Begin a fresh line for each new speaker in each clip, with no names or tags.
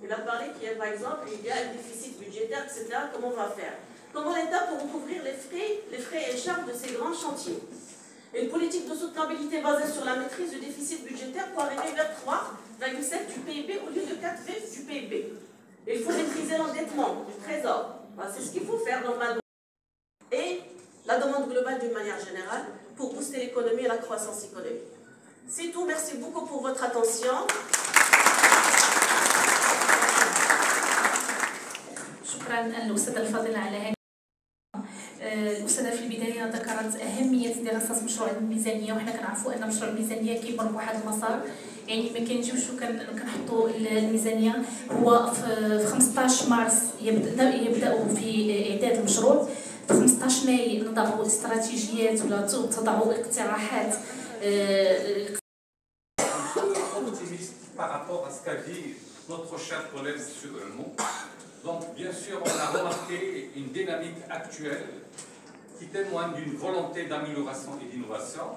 Il a parlé qu'il y a, par exemple, il y a un déficit budgétaire, etc. Comment on va faire? Comment l'État peut recouvrir les frais et charges de ces grands chantiers? Une politique de soutenabilité basée sur la maîtrise du déficit budgétaire pour arriver vers 3,7 du PIB au lieu de 4 du PIB. Il faut maîtriser l'endettement du trésor. C'est ce qu'il faut faire normalement. Et la demande globale d'une manière générale pour booster l'économie et la croissance économique. C'est tout. Merci beaucoup pour votre attention.
شكرا الأستاذة الفاضلة على هذه. الأستاذة في البداية ذكرت أهمية دراسة مشروع الميزانية، وحنا كنعرفوا أن مشروع الميزانية كيمر بواحد المسار، يعني ما كنجيوش وكنحطوا الميزانية. هو في 15 مارس يبدأوا في إعداد المشروع، في 15 ماي نضعوا استراتيجيات ولا تضعوا اقتراحات.
Par rapport à ce qu'a dit notre cher collègue M. Elmo. Donc, bien sûr, on a remarqué une dynamique actuelle qui témoigne d'une volonté d'amélioration et d'innovation,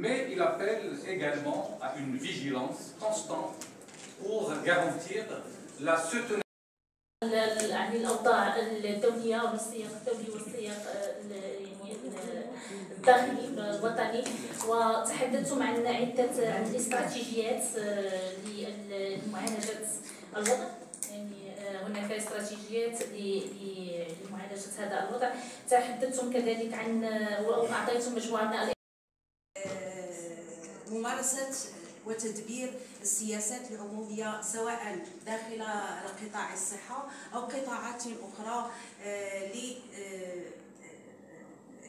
mais il appelle également à une vigilance constante pour garantir la soutenabilité.
يعني الأوضاع الدولية والسياق الدولي والسياق الداخلي الوطني، وتحدثتم عن عدة استراتيجيات لمعالجة الوضع. يعني هناك استراتيجيات لمعالجة هذا الوضع. تحدثتم كذلك عن وأعطيتم مجموعة من
ممارسة وتدبير السياسات العمومية سواء داخل قطاع الصحة أو قطاعات أخرى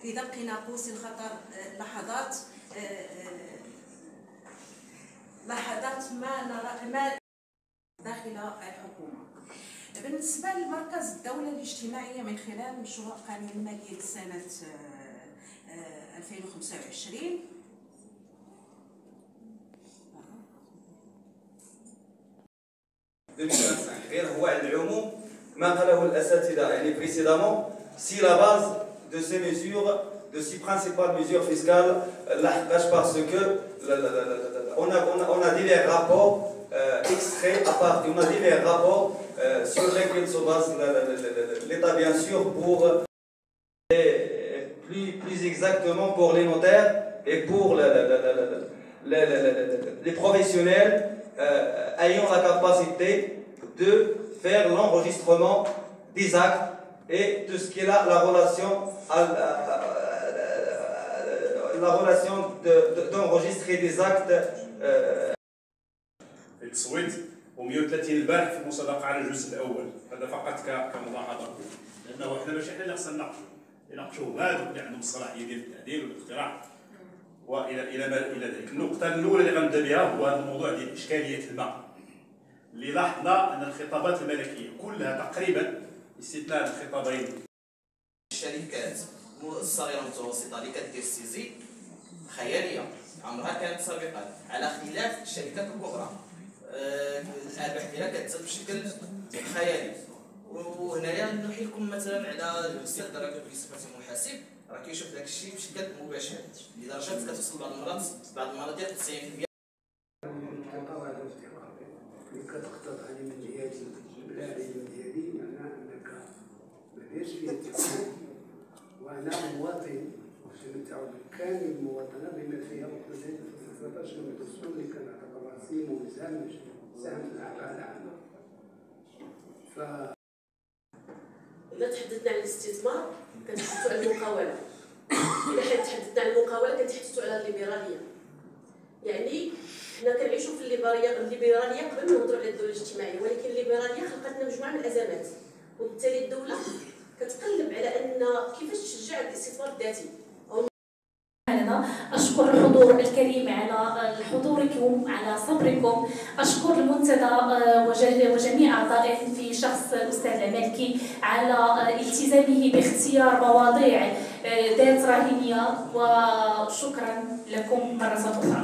لدق ناقوس الخطر لحظات ما داخل الحكومة. بالنسبة لمركز الدولة الاجتماعية من خلال مشروع قانون المالية لسنة 2025
غير هو على العموم ما قاله الأساتذة يعني précédemment si la base de ces mesures, de ces principales mesures fiscales لحقاش parce que on a divers rapports extraits à part, on a divers rapports sur lesquels se base l'État bien sûr pour plus exactement pour les notaires et pour les professionnels ayant la capacité de faire l'enregistrement des actes et de ce qui est là la relation d'enregistrer des actes.
التصويت و130 البارح في المسابقه على الجزء الاول، هذا فقط كملاحظه، لانه احنا ماشي احنا اللي خصنا نناقشوا هذوك اللي عندهم الصلاحيه ديال التعديل والاقتراح الى ذلك. النقطه الاولى اللي غنبدا بها هو هذا الموضوع ديال اشكاليه الماء، اللي لاحظنا ان الخطابات الملكيه كلها تقريبا باستثناء الخطابين
الشركات الصغيره والمتوسطه اللي كدير السيزي خياليه عمرها كانت سابقا، على خلاف الشركات الكبرى الارباح ديالها كتزاد بشكل خيالي. وهنايا نوحي لكم مثلا على الاستاذ دراك بصفه محاسب راه كيشوف داك الشيء بشكل مباشر لدرجه كتوصل بعض المرات ديال 90%.
كتقتطع من جهتي بلا علم ديالي معناه انك ما دايرش فيها التفاهم، وانا مواطن وسنتعود كامل المواطنه بما فيها وقت زيد 19 من الدستور اللي كان يعتبر رسمي وملزم ساهم في العقل العامه.
إذا تحدثنا عن الاستثمار كنتحدثوا على المقاولة، إذا تحدثنا عن المقاولة كنتحدثوا على الليبرالية. يعني حنا كنعيشوا في الليبرالية قبل ما نهضروا على الدولة الاجتماعية، ولكن الليبرالية خلقت لنا مجموعة من الأزمات، وبالتالي الدولة كتقلب على أن كيفاش تشجع الاستثمار الذاتي.
أشكر الحضور الكريم على حضوركم، على صبركم. أشكر المنتدى وجميع أعضائه في شخص الأستاذ العمالكي على التزامه باختيار مواضيع ذات راهنية، وشكرا لكم مرة أخرى.